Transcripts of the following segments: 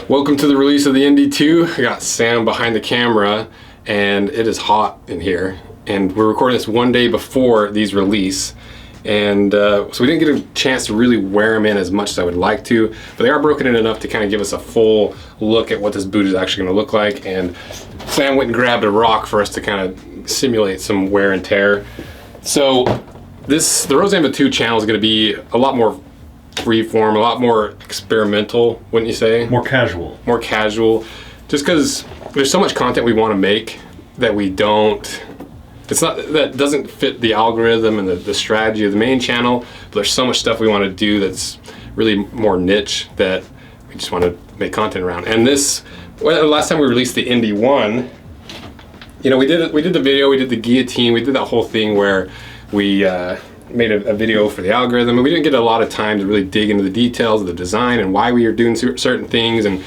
Welcome to the release of the ND2. I got Sam behind the camera and it is hot in here, and we're recording this one day before these release, and so we didn't get a chance to really wear them in as much as I would like to, but they are broken in enough to kind of give us a full look at what this boot is actually going to look like. And Sam went and grabbed a rock for us to kind of simulate some wear and tear. So the Anvil 2 channel is going to be a lot more freeform, a lot more experimental, wouldn't you say? More casual. More casual, just because there's so much content we want to make that we don't, that doesn't fit the algorithm and the strategy of the main channel, but there's so much stuff we want to do that's really more niche that we just want to make content around. And last time we released the ND1, you know, we did the video, we did the guillotine, we did that whole thing where we made a video for the algorithm, and we didn't get a lot of time to really dig into the details of the design and why we were doing certain things. And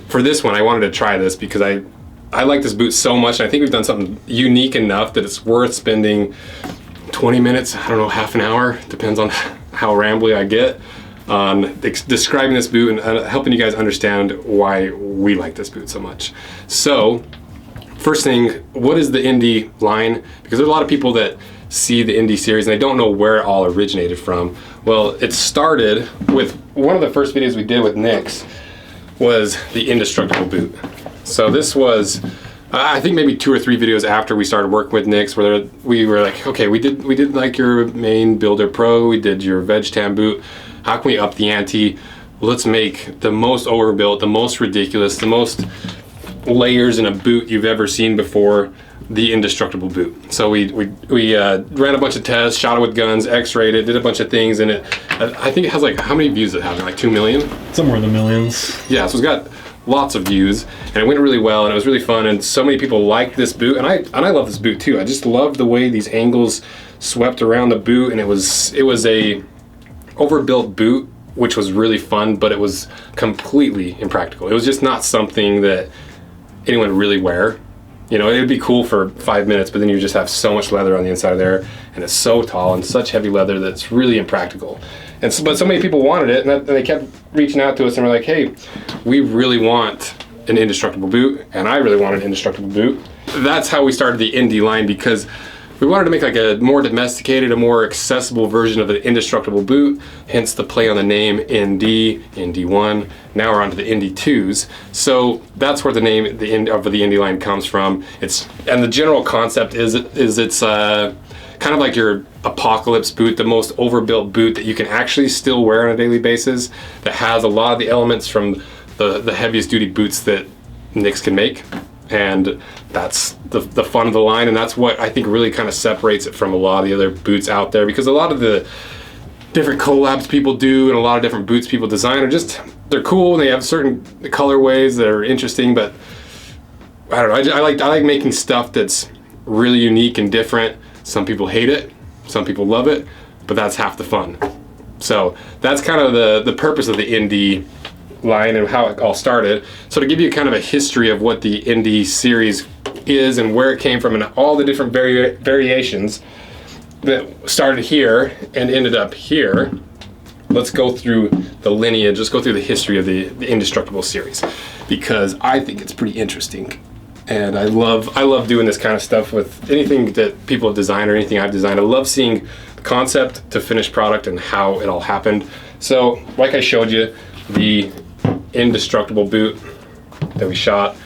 for this one, I wanted to try this because I like this boot so much, and I think we've done something unique enough that it's worth spending 20 minutes, I don't know, half an hour, depends on how rambly I get, on describing this boot and helping you guys understand why we like this boot so much. So first thing, what is the ND line? Because there's a lot of people that see the ND series and they don't know where it all originated from. Well, it started with one of the first videos we did with Nix was the Indestructible Boot. So this was, I think maybe 2 or 3 videos after we started working with Nix, where we were like, okay, we did like your main Builder Pro, we did your Veg Tam boot. How can we up the ante? Let's make the most overbuilt, the most ridiculous, the most layers in a boot you've ever seen before, the Indestructible Boot. So we ran a bunch of tests, shot it with guns, x-rayed it, did a bunch of things, and I think it has like, how many views does it have? Like 2 million? Somewhere in the millions. Yeah, so it's got lots of views, and it went really well, and it was really fun, and so many people liked this boot, and I love this boot too. I just love the way these angles swept around the boot, and it was a overbuilt boot, which was really fun, but it was completely impractical. It was just not something that anyone would really wear. You know, it would be cool for 5 minutes, but then you just have so much leather on the inside of there, and it's so tall and such heavy leather that it's really impractical. And so, but so many people wanted it, and they kept reaching out to us and were like, hey, we really want an Indestructible Boot, and I really want an Indestructible Boot. That's how we started the ND line, because we wanted to make like a more domesticated, a more accessible version of the Indestructible Boot, hence the play on the name ND, ND1. Now we're on to the ND2s. So that's where the name of the ND line comes from. And the general concept is it's kind of like your apocalypse boot, the most overbuilt boot that you can actually still wear on a daily basis, that has a lot of the elements from the heaviest duty boots that Nix can make. And that's the fun of the line, and that's what I think really kind of separates it from a lot of the other boots out there, because a lot of the different collabs people do and a lot of different boots people design are just, they're cool and they have certain colorways that are interesting, but I don't know, I like making stuff that's really unique and different. Some people hate it, some people love it, but that's half the fun. So that's kind of the purpose of the ND line and how it all started. So to give you kind of a history of what the ND series is and where it came from and all the different variations that started here and ended up here, let's go through the lineage, let's go through the history of the Indestructible series, because I think it's pretty interesting. And I love doing this kind of stuff with anything that people have designed or anything I've designed. I love seeing the concept to finished product and how it all happened. So, like I showed you, the Indestructible Boot that we shot,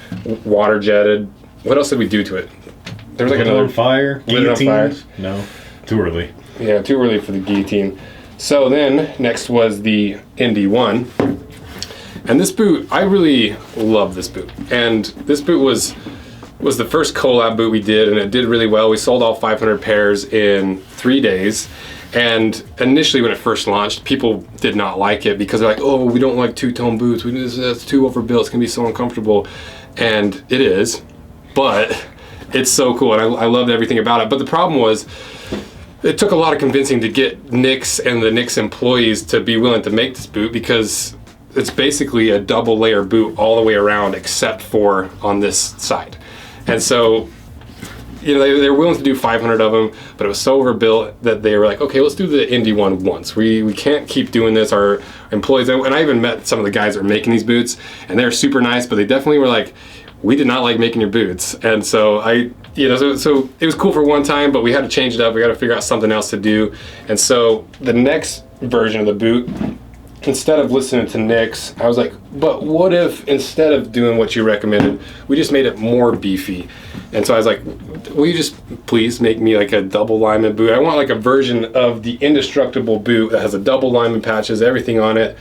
water jetted. What else did we do to it? There was like another on fire. Lit it on fire. No, too early. Yeah, too early for the guillotine. So then next was the ND1, and this boot, I really love this boot. And this boot was the first collab boot we did, and it did really well. We sold all 500 pairs in 3 days. And initially when it first launched, people did not like it because they're like, oh, we don't like two-tone boots. That's too overbuilt. It's gonna be so uncomfortable. And it is, but it's so cool. And I loved everything about it. But the problem was, it took a lot of convincing to get Nix and the Nix employees to be willing to make this boot, because it's basically a double layer boot all the way around except for on this side. And so, you know, they were willing to do 500 of them, but it was so overbuilt that they were like, okay, let's do the ND1 once. We can't keep doing this. Our employees, and I even met some of the guys that are making these boots, and they're super nice, but they definitely were like, we did not like making your boots. And so so it was cool for one time, but we had to change it up. We got to figure out something else to do. And so the next version of the boot, instead of listening to Nix, I was like, but what if instead of doing what you recommended, we just made it more beefy? And so I was like, will you just please make me like a double lineman boot? I want like a version of the Indestructible Boot that has a double lineman patches, everything on it,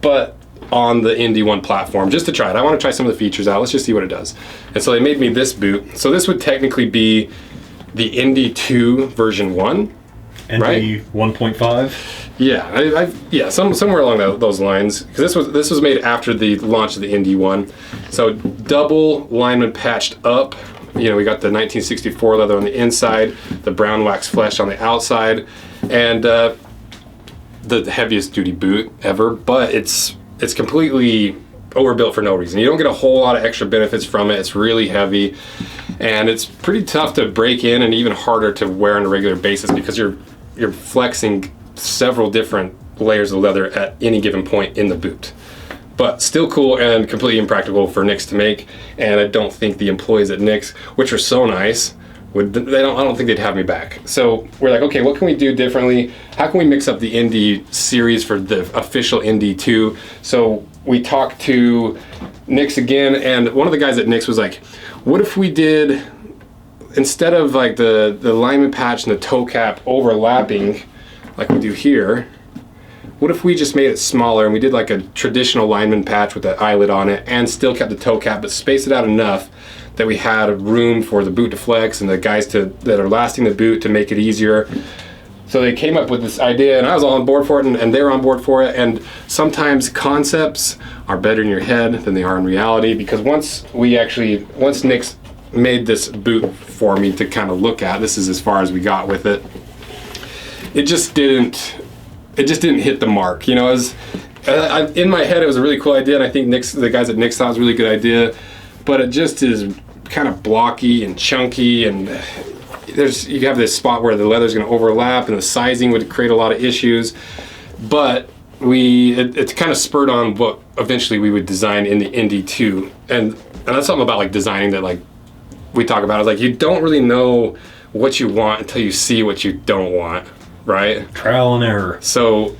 but on the ND1 platform, just to try it. I want to try some of the features out. Let's just see what it does. And so they made me this boot. So this would technically be the ND2 version 1, ND right? 1.5. Yeah, yeah, somewhere along those lines. Because this was made after the launch of the ND1. So double lineman patched up. You know, we got the 1964 leather on the inside, the brown wax flesh on the outside, and the heaviest duty boot ever. But it's completely overbuilt for no reason. You don't get a whole lot of extra benefits from it. It's really heavy, and it's pretty tough to break in, and even harder to wear on a regular basis because you're flexing several different layers of leather at any given point in the boot. But still cool and completely impractical for Nix to make. And I don't think the employees at Nix, which are so nice, I don't think they'd have me back. So we're like, okay, what can we do differently? How can we mix up the ND series for the official ND2? So we talked to Nix again, and one of the guys at Nix was like, what if we did, instead of like the lineman patch and the toe cap overlapping like we do here, what if we just made it smaller and we did like a traditional lineman patch with that eyelet on it and still kept the toe cap but spaced it out enough that we had room for the boot to flex and the guys that are lasting the boot to make it easier. So they came up with this idea, and I was all on board for it, and they were on board for it. And sometimes concepts are better in your head than they are in reality, because once Nix made this boot for me to kind of look at, this is as far as we got with it, it just didn't hit the mark. You know, in my head it was a really cool idea, and I think the guys at Nix thought it was a really good idea, but it just is kind of blocky and chunky, and you have this spot where the leather's going to overlap, and the sizing would create a lot of issues. But it kind of spurred on what eventually we would design in the ND2, and that's something about like designing that like we talk about. Is like, you don't really know what you want until you see what you don't want, right? Trial and error. So,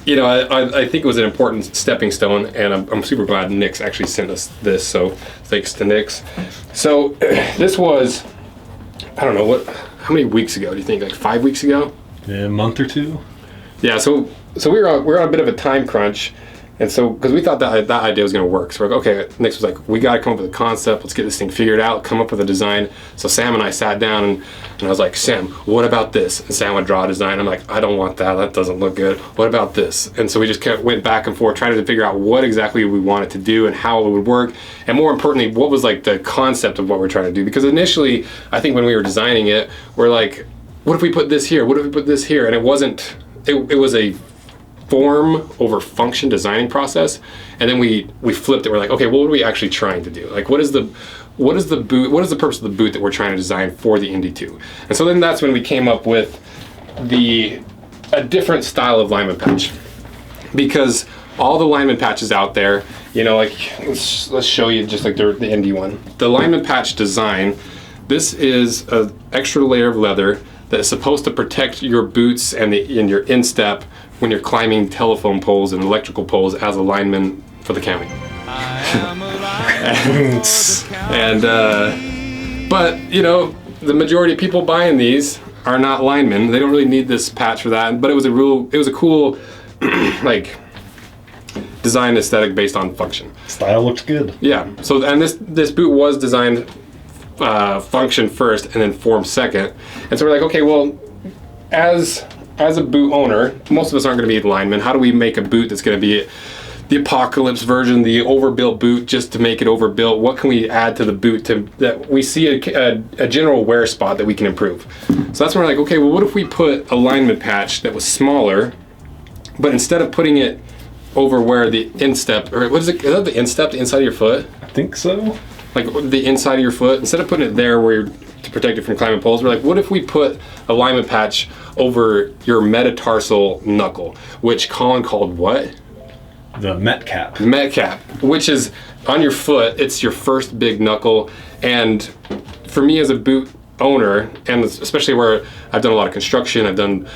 you know, I think it was an important stepping stone, and I'm super glad Nix actually sent us this, so thanks to Nix. So this was, I don't know, how many weeks ago do you think? Like 5 weeks ago? Yeah, a month or two. Yeah, so we were on a bit of a time crunch, and so because we thought that idea was going to work, so we're like, okay. Nix was like, we got to come up with a concept. Let's get this thing figured out. Come up with a design. So Sam and I sat down, and I was like, Sam, what about this? And Sam would draw a design. I'm like, I don't want that. That doesn't look good. What about this? And so we just went back and forth, trying to figure out what exactly we wanted to do and how it would work, and more importantly, what was like the concept of what we're trying to do. Because initially, I think when we were designing it, we're like, what if we put this here? What if we put this here? And it wasn't. It was a form over function designing process, and then we flipped it. We're like, okay, what are we actually trying to do? Like, what is the purpose of the boot that we're trying to design for the ND2? And so then that's when we came up with a different style of lineman patch, because all the lineman patches out there, you know, like let's show you just like the ND one. The lineman patch design, this is an extra layer of leather that is supposed to protect your boots and your instep when you're climbing telephone poles and electrical poles as a lineman for the county. But you know, the majority of people buying these are not linemen. They don't really need this patch for that. But it was a cool like design aesthetic based on function. Style looks good. Yeah. So and this boot was designed function first and then form second. And so we're like, okay, well, as a boot owner, most of us aren't going to be linemen. How do we make a boot that's going to be the apocalypse version, the overbuilt boot, just to make it overbuilt? What can we add to the boot that we see a general wear spot that we can improve? So that's when we're like, okay, well, what if we put a lineman patch that was smaller, but instead of putting it over where the instep, or what is it? Is that the instep, the inside of your foot? I think so. Like the inside of your foot, instead of putting it there where you're to protect it from climbing poles, we're like, what if we put a lineman patch over your metatarsal knuckle, which Colin called what? The Met Cap. Met Cap, which is on your foot. It's your first big knuckle. And for me as a boot owner, and especially where I've done a lot of construction, I've done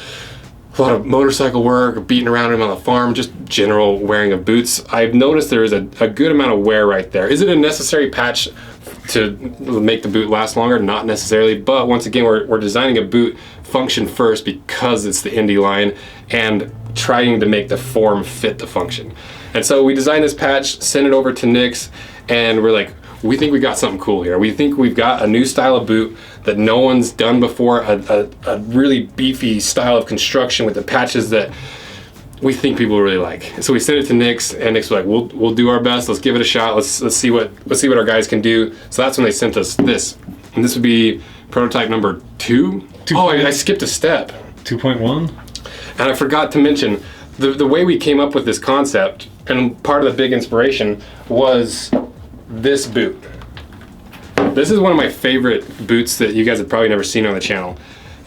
a lot of motorcycle work, beating around them on the farm, just general wearing of boots, I've noticed there is a good amount of wear right there. Is it a necessary patch to make the boot last longer? Not necessarily, but once again, we're designing a boot function first because it's the Indy line and trying to make the form fit the function. And so we designed this patch, sent it over to Nick's, and we're like, we think we got something cool here. We think we've got a new style of boot that no one's done before, a really beefy style of construction with the patches that we think people really like. So we sent it to Nick's, and Nick's was like, we'll do our best. Let's give it a shot. Let's see what our guys can do. So that's when they sent us this, and this would be prototype number 2. Oh, I skipped a step. 2.1. And I forgot to mention the way we came up with this concept, and part of the big inspiration was this boot. This is one of my favorite boots that you guys have probably never seen on the channel.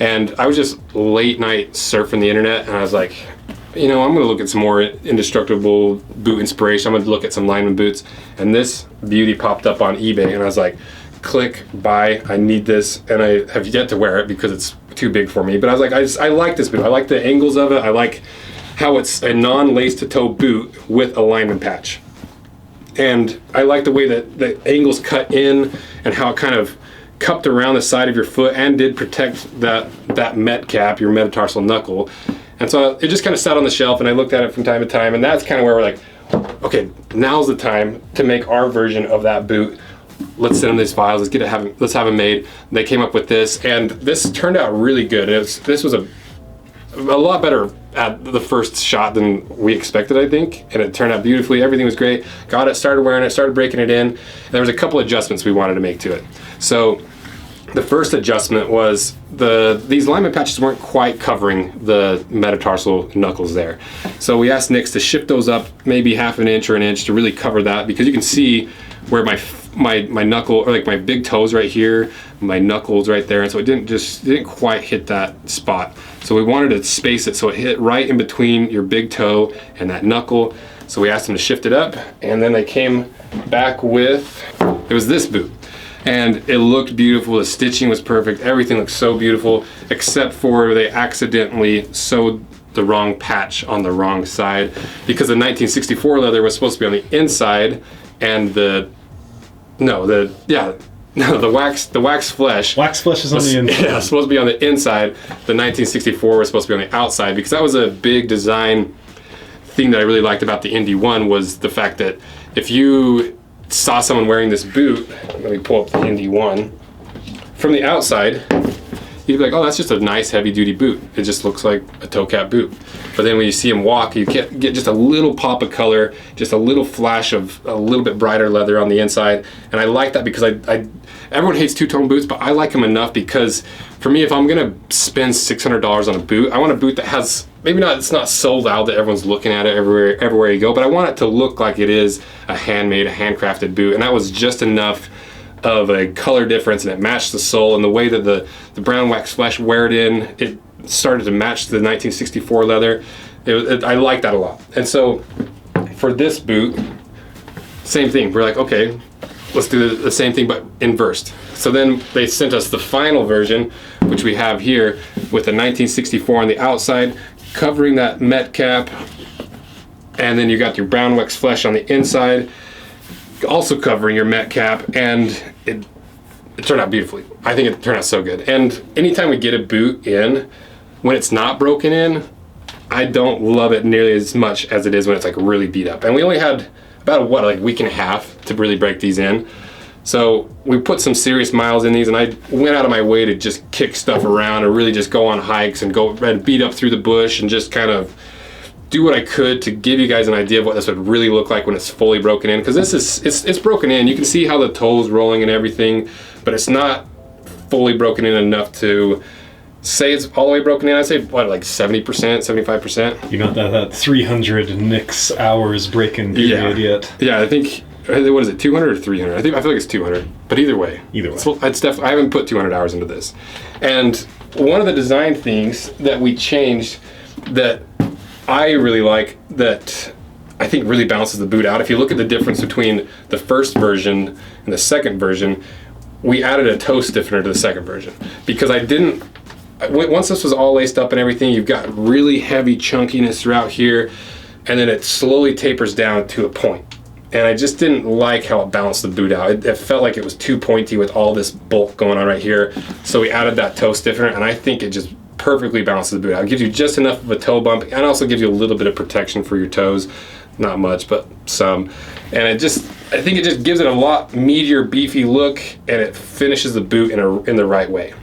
And I was just late night surfing the internet, and I was like, you know, I'm gonna look at some more indestructible boot inspiration. I'm gonna look at some lineman boots. And this beauty popped up on eBay, and I was like, click, buy, I need this. And I have yet to wear it because it's too big for me. But I was like, I like this boot. I like the angles of it. I like how it's a non-lace-to-toe boot with a lineman patch. And I like the way that the angles cut in and how it kind of cupped around the side of your foot and did protect that Met Cap, your metatarsal knuckle. And so it just kind of sat on the shelf, and I looked at it from time to time, and that's kind of where we're like, okay, now's the time to make our version of that boot. Let's send them these files. Let's have them made. They came up with this, and this turned out really good. This was a lot better at the first shot than we expected, I think, and it turned out beautifully. Everything was great. Got it, started wearing it, started breaking it in, and there was a couple adjustments we wanted to make to it. So the first adjustment was these lineman patches weren't quite covering the metatarsal knuckles there. So we asked Nick's to shift those up maybe half an inch or an inch to really cover that, because you can see where my knuckle, or like my big toes right here, my knuckles right there, and so it didn't quite hit that spot. So we wanted to space it so it hit right in between your big toe and that knuckle. So we asked them to shift it up, and then they came back with, it was this boot. And it looked beautiful, the stitching was perfect, everything looked so beautiful, except for they accidentally sewed the wrong patch on the wrong side, because the 1964 leather was supposed to be on the inside, and the wax flesh. Wax flesh is on the inside. Yeah, supposed to be on the inside. The 1964 was supposed to be on the outside, because that was a big design thing that I really liked about the ND1, was the fact that if you saw someone wearing this boot, let me pull up the ND1, from the outside, you'd be like, oh, that's just a nice heavy duty boot. It just looks like a toe cap boot. But then when you see them walk, you get just a little pop of color, just a little flash of a little bit brighter leather on the inside. And I like that because everyone hates two-tone boots, but I like them enough because for me, if I'm gonna spend $600 on a boot, I want a boot that has, it's not so loud that everyone's looking at it everywhere you go, but I want it to look like it is a handmade, a handcrafted boot. And that was just enough of a color difference, and it matched the sole, and the way that the brown wax flesh wear it in, it started to match the 1964 leather. I like that a lot. And so for this boot, same thing. We're like, okay, let's do the same thing but inversed. So then they sent us the final version, which we have here with the 1964 on the outside, covering that Met cap, and then you got your brown wax flesh on the inside, also covering your Met cap, and it turned out beautifully. I think it turned out so good. And anytime we get a boot in, when it's not broken in, I don't love it nearly as much as it is when it's like really beat up. And we only had about a week and a half to really break these in. So we put some serious miles in these, and I went out of my way to just kick stuff around and really just go on hikes and go and beat up through the bush and just kind of do what I could to give you guys an idea of what this would really look like when it's fully broken in. Because this is, it's broken in. You can see how the toe's rolling and everything, but it's not fully broken in enough to say it's all the way broken in. I'd say, what, like 70%, 75%? You're not that 300 Nix hours break-in period yet. Yeah, I think, what is it, 200 or 300? I feel like it's 200, but either way. So I haven't put 200 hours into this. And one of the design things that we changed that I really like, that I think really balances the boot out, if you look at the difference between the first version and the second version, we added a toe stiffener to the second version. Because once this was all laced up and everything, you've got really heavy chunkiness throughout here, and then it slowly tapers down to a point. And I just didn't like how it balanced the boot out. It felt like it was too pointy with all this bulk going on right here. So we added that toe stiffener, and I think it just perfectly balances the boot out. It gives you just enough of a toe bump, and also gives you a little bit of protection for your toes. Not much, but some. And I think it just gives it a lot meatier, beefy look, and it finishes the boot in the right way.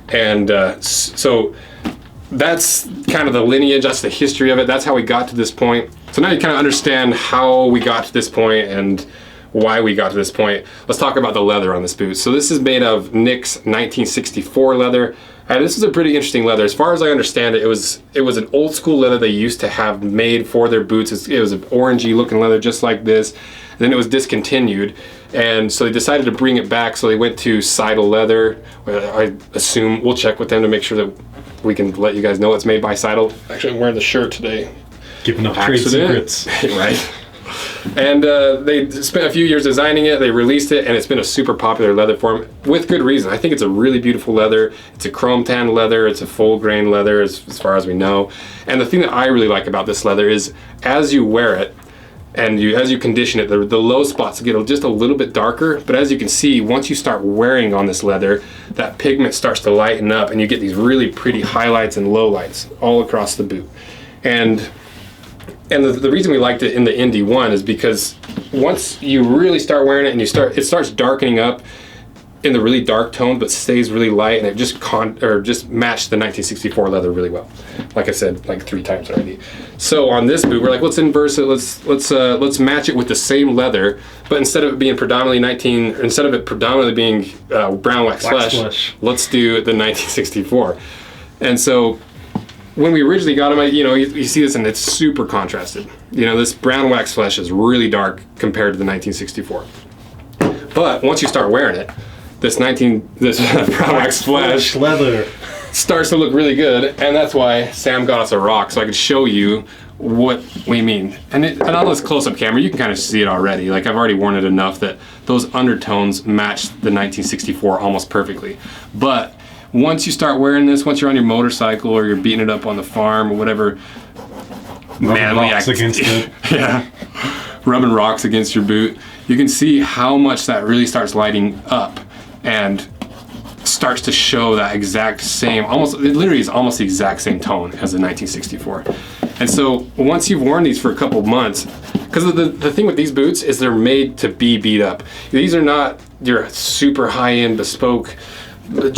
And so that's kind of the lineage, that's the history of it. That's how we got to this point. So now you kind of understand how we got to this point and why we got to this point. Let's talk about the leather on this boot. So this is made of Nix 1964 leather. This is a pretty interesting leather. As far as I understand it, it was an old school leather they used to have made for their boots. It was an orangey looking leather just like this. And then it was discontinued. And so they decided to bring it back. So they went to Seidel leather. I assume, we'll check with them to make sure that we can let you guys know it's made by Seidel. Actually, I'm wearing the shirt today. Giving up trade secrets. Right. And they spent a few years designing it. They released it, and it's been a super popular leather form with good reason. I think it's a really beautiful leather. It's a chrome tan leather. It's a full grain leather as far as we know. And the thing that I really like about this leather is as you wear it and as you condition it, the low spots get just a little bit darker. But as you can see, once you start wearing on this leather, that pigment starts to lighten up, and you get these really pretty highlights and lowlights all across the boot. And the reason we liked it in the ND1 is because once you really start wearing it and it starts darkening up in the really dark tone, but stays really light, and it just matched the 1964 leather really well. Like I said, like 3 times already. So on this boot, we're like, let's inverse it. Let's match it with the same leather, but instead of it being predominantly being brown wax flesh, let's do the 1964. And so when we originally got them, you see this and it's super contrasted. This brown wax flesh is really dark compared to the 1964. But once you start wearing it, this brown wax flesh leather starts to look really good, and that's why Sam got us a rock so I could show you what we mean. And on this close-up camera, you can kind of see it already. Like, I've already worn it enough that those undertones match the 1964 almost perfectly. But once you start wearing this, once you're on your motorcycle or you're beating it up on the farm or whatever, rubbing rocks against it. Yeah, rubbing rocks against your boot, you can see how much that really starts lighting up and starts to show that exact same, it literally is almost the exact same tone as the 1964. And so once you've worn these for a couple months, because the thing with these boots is they're made to be beat up. These are not your super high-end bespoke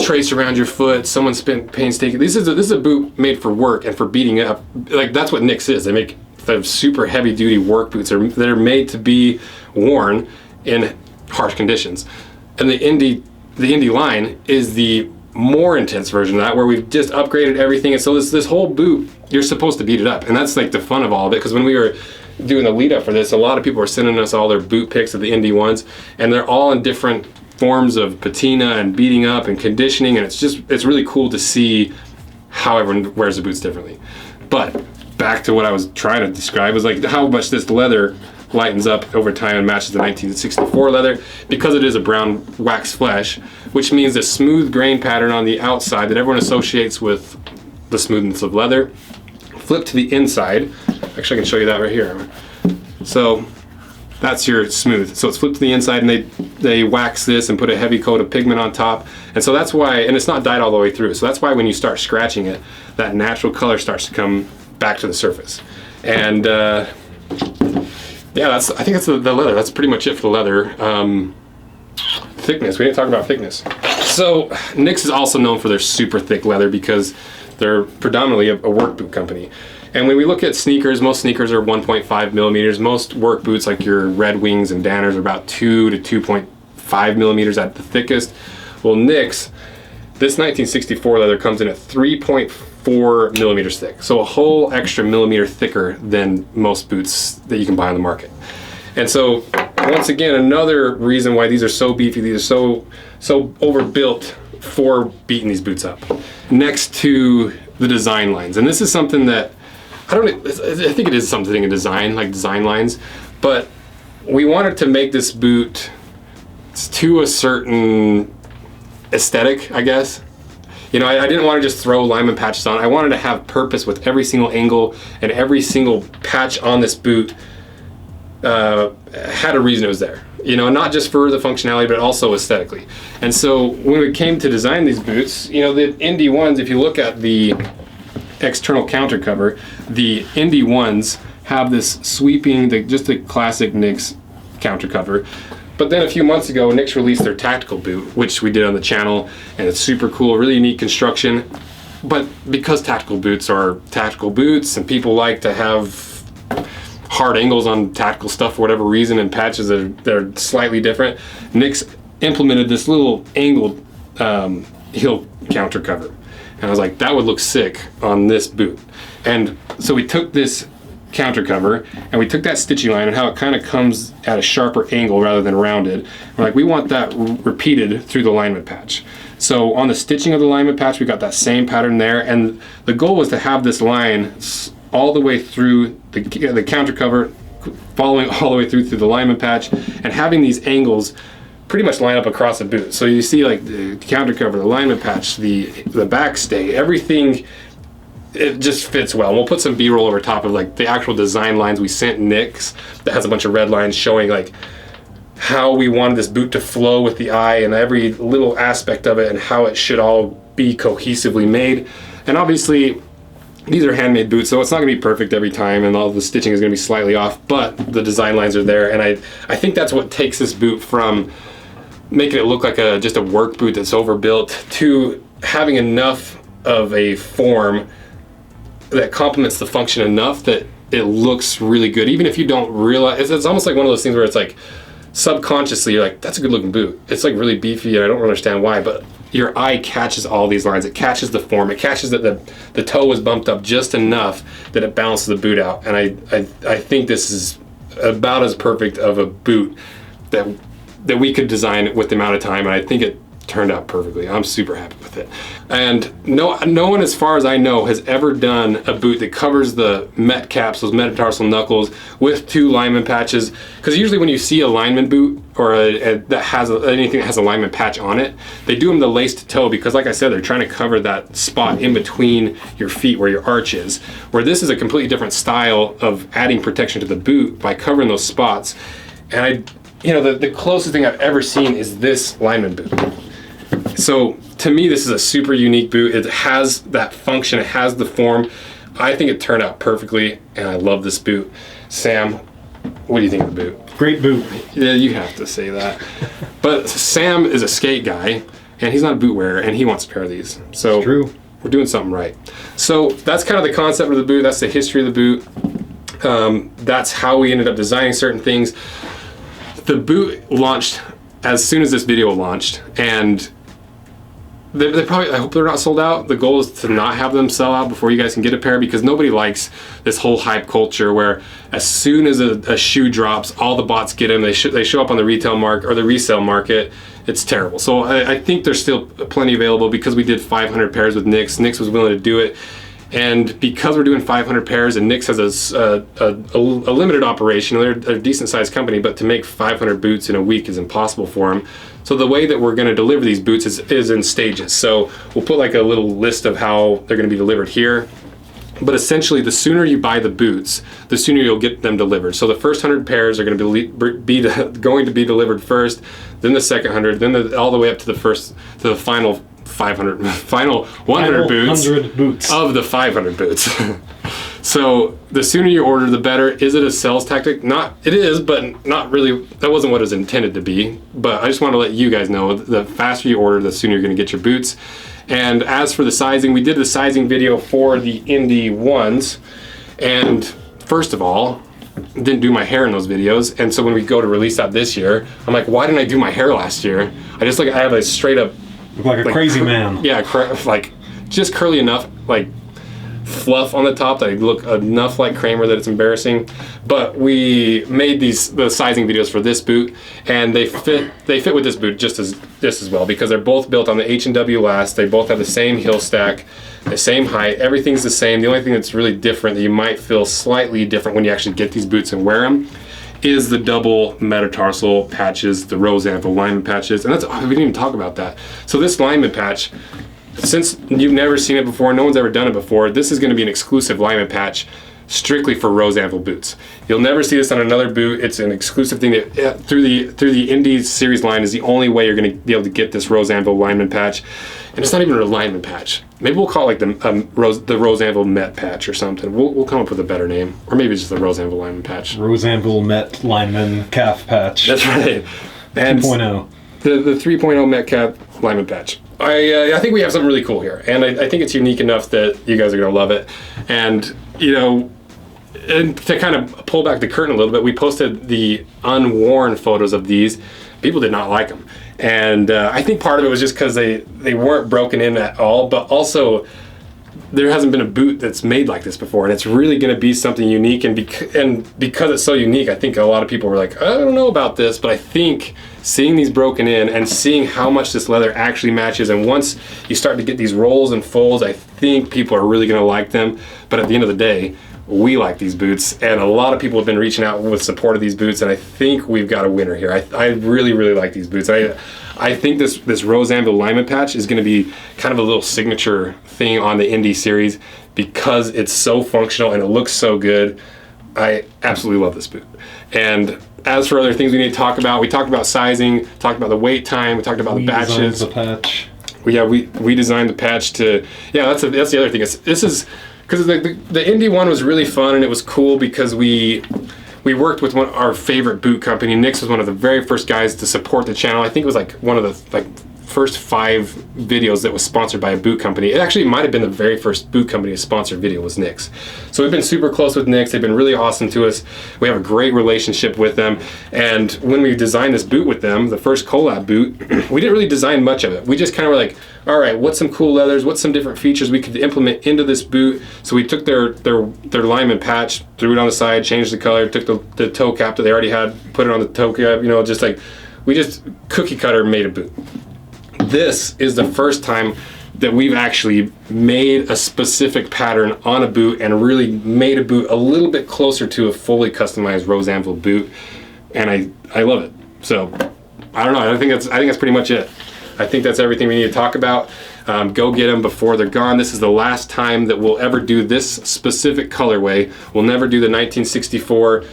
trace around your foot, someone spent painstaking. This is a boot made for work and for beating up. Like, that's what Nix is. They make the super heavy duty work boots that are made to be worn in harsh conditions. And the Indy line is the more intense version of that, where we've just upgraded everything. And so this whole boot, you're supposed to beat it up. And that's like the fun of all of it, because when we were doing the lead up for this, a lot of people were sending us all their boot pics of the Indy ones, and they're all in different forms of patina and beating up and conditioning, and it's really cool to see how everyone wears the boots differently. But back to what I was trying to describe, was like how much this leather lightens up over time and matches the 1964 leather, because it is a brown wax flesh, which means the smooth grain pattern on the outside that everyone associates with the smoothness of leather. Flip to the inside. Actually, I can show you that right here. So that's your smooth. So it's flipped to the inside, and they wax this and put a heavy coat of pigment on top. And so that's why, and it's not dyed all the way through. So that's why when you start scratching it, that natural color starts to come back to the surface. And yeah, I think that's the leather. That's pretty much it for the leather. Thickness, we didn't talk about thickness. So NIX is also known for their super thick leather because they're predominantly a work boot company. And when we look at sneakers, most sneakers are 1.5 millimeters. Most work boots, like your Red Wings and Danners, are about 2 to 2.5 millimeters at the thickest. Well, NIX, this 1964 leather comes in at 3.4 millimeters thick. So a whole extra millimeter thicker than most boots that you can buy on the market. And so, once again, another reason why these are so beefy, these are so overbuilt for beating these boots up. Next to the design lines. And this is something that, I think it is something in design, like design lines, but we wanted to make this boot to a certain aesthetic, I guess. You know, I didn't want to just throw lineman patches on. I wanted to have purpose with every single angle, and every single patch on this boot had a reason it was there. You know, not just for the functionality, but also aesthetically. And so when we came to design these boots, you know, the ND1s, if you look at the external counter cover, the ND1s have this sweeping, just the classic NIX counter cover. But then a few months ago, NIX released their tactical boot, which we did on the channel, and it's super cool, really neat construction. But because tactical boots are tactical boots, and people like to have hard angles on tactical stuff for whatever reason, and patches that are slightly different, NIX implemented this little angled heel counter cover. And I was like, that would look sick on this boot. And so we took this counter cover and we took that stitching line and how it kind of comes at a sharper angle rather than rounded. We're like, we want that repeated through the lineman patch. So on the stitching of the lineman patch, we got that same pattern there. And the goal was to have this line all the way through the counter cover, following all the way through the lineman patch, and having these angles pretty much line up across the boot. So you see like the counter cover, the lineman patch, the backstay, everything, it just fits well. And we'll put some B-roll over top of like the actual design lines we sent NIX that has a bunch of red lines showing like how we wanted this boot to flow with the eye and every little aspect of it and how it should all be cohesively made. And obviously these are handmade boots, so it's not going to be perfect every time, and all the stitching is going to be slightly off, but the design lines are there. And I think that's what takes this boot from making it look like just a work boot that's overbuilt to having enough of a form that complements the function enough that it looks really good. Even if you don't realize, it's almost like one of those things where it's like subconsciously you're like, that's a good looking boot. It's like really beefy and I don't understand why, but your eye catches all these lines. It catches the form. It catches that the toe was bumped up just enough that it balances the boot out. And I think this is about as perfect of a boot that we could design with the amount of time, and I think it turned out perfectly. I'm super happy with it. And no one, as far as I know, has ever done a boot that covers the met caps, those metatarsal knuckles, with 2 lineman patches. Because usually when you see a lineman boot or that has anything that has a lineman patch on it, they do them the lace to toe because, like I said, they're trying to cover that spot in between your feet where your arch is. Where this is a completely different style of adding protection to the boot by covering those spots. And the closest thing I've ever seen is this lineman boot. So to me, this is a super unique boot. It has that function, it has the form. I think it turned out perfectly, and I love this boot. Sam, what do you think of the boot? Great boot. Yeah, you have to say that. But Sam is a skate guy, and he's not a boot wearer, and he wants a pair of these. So it's true. We're doing something right. So that's kind of the concept of the boot. That's the history of the boot. That's how we ended up designing certain things. The boot launched as soon as this video launched, and they probably, I hope they're not sold out. The goal is to not have them sell out before you guys can get a pair, because nobody likes this whole hype culture where as soon as a shoe drops, all the bots get them. They show up on the retail market or the resale market. It's terrible. So I think there's still plenty available because we did 500 pairs with NIX. NIX was willing to do it. And because we're doing 500 pairs, and Nix has a limited operation, they're a decent sized company, but to make 500 boots in a week is impossible for them. So the way that we're going to deliver these boots is in stages. So we'll put like a little list of how they're going to be delivered here. But essentially, the sooner you buy the boots, the sooner you'll get them delivered. So the first 100 pairs are going to be delivered first, then the second 100, then all the way up to the final 100 boots of the 500 boots. So the sooner you order, the better. Is it a sales tactic? It is, but not really. That wasn't what it was intended to be. But I just want to let you guys know, the faster you order, the sooner you're going to get your boots. And as for the sizing, we did the sizing video for the ND1s. And first of all, didn't do my hair in those videos. And so when we go to release that this year, I'm like, why didn't I do my hair last year? I have a straight up, look like a crazy man. Yeah, like just curly enough, like fluff on the top that I look enough like Kramer that it's embarrassing. But we made the sizing videos for this boot, and they fit with this boot just as well, because they're both built on the H&W last. They both have the same heel stack, the same height. Everything's the same. The only thing that's really different, that you might feel slightly different when you actually get these boots and wear them, is the double metatarsal patches, the Rose Anvil lineman patches. And we didn't even talk about that. So this lineman patch, since you've never seen it before, no one's ever done it before, this is going to be an exclusive lineman patch strictly for Rose Anvil boots. You'll never see this on another boot. It's an exclusive thing that through the Indy series line is the only way you're going to be able to get this Rose Anvil lineman patch. And it's not even a lineman patch. Maybe we'll call it like the Rose Anvil Met patch or something. We'll come up with a better name, or maybe just the Rose Anvil lineman patch. Rose Anvil Met lineman calf patch. That's right. And 2.0. The 3.0 Met calf lineman patch. I think we have something really cool here, and I think it's unique enough that you guys are going to love it. And and to kind of pull back the curtain a little bit, we posted the unworn photos of these. People did not like them, and I think part of it was just because they weren't broken in at all, but also there hasn't been a boot that's made like this before, and it's really going to be something unique. And because it's so unique, I think a lot of people were like, I don't know about this, but I think seeing these broken in and seeing how much this leather actually matches, and once you start to get these rolls and folds, I think people are really going to like them. But at the end of the day, we like these boots, and a lot of people have been reaching out with support of these boots, and I think we've got a winner here. I really, really like these boots. I think this Rose Anvil lineman patch is going to be kind of a little signature thing on the Indy series because it's so functional and it looks so good. I absolutely love this boot. And as for other things we need to talk about, we talked about sizing, talked about the wait time, we talked about the batches. We designed the patch. We designed the patch to, that's the other thing. This is because the Indy one was really fun, and it was cool because we worked with our favorite boot company. Nix was one of the very first guys to support the channel. I think it was like one of the first 5 videos that was sponsored by a boot company. It actually might have been the very first boot company to sponsor video was Nix. So we've been super close with Nix. They've been really awesome to us. We have a great relationship with them. And when we designed this boot with them, the first collab boot, we didn't really design much of it. We just kind of were like, all right, what's some cool leathers? What's some different features we could implement into this boot? So we took their lineman patch, threw it on the side, changed the color, took the toe cap that they already had, put it on the toe cap, just like, we just cookie cutter made a boot. This is the first time that we've actually made a specific pattern on a boot and really made a boot a little bit closer to a fully customized Rose Anvil boot, and I love it. So I don't know. I think that's pretty much it. I think that's everything we need to talk about. Go get them before they're gone. This is the last time that we'll ever do this specific colorway. We'll never do the 1964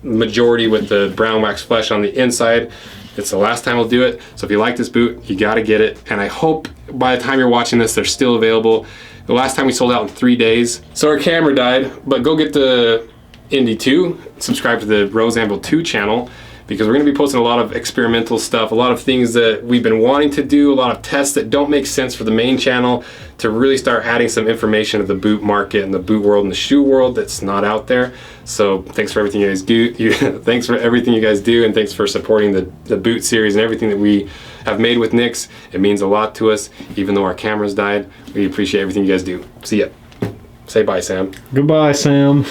majority with the brown wax flesh on the inside. It's the last time we'll do it. So if you like this boot, you got to get it. And I hope by the time you're watching this, they're still available. The last time we sold out in 3 days. So our camera died, but go get the ND2. Subscribe to the Rose Anvil 2 channel, because we're going to be posting a lot of experimental stuff, a lot of things that we've been wanting to do, a lot of tests that don't make sense for the main channel, to really start adding some information of the boot market and the boot world and the shoe world that's not out there. So thanks for everything you guys do. Thanks for everything you guys do, and thanks for supporting the boot series and everything that we have made with Nix. It means a lot to us, even though our cameras died. We appreciate everything you guys do. See ya. Say bye, Sam. Goodbye, Sam.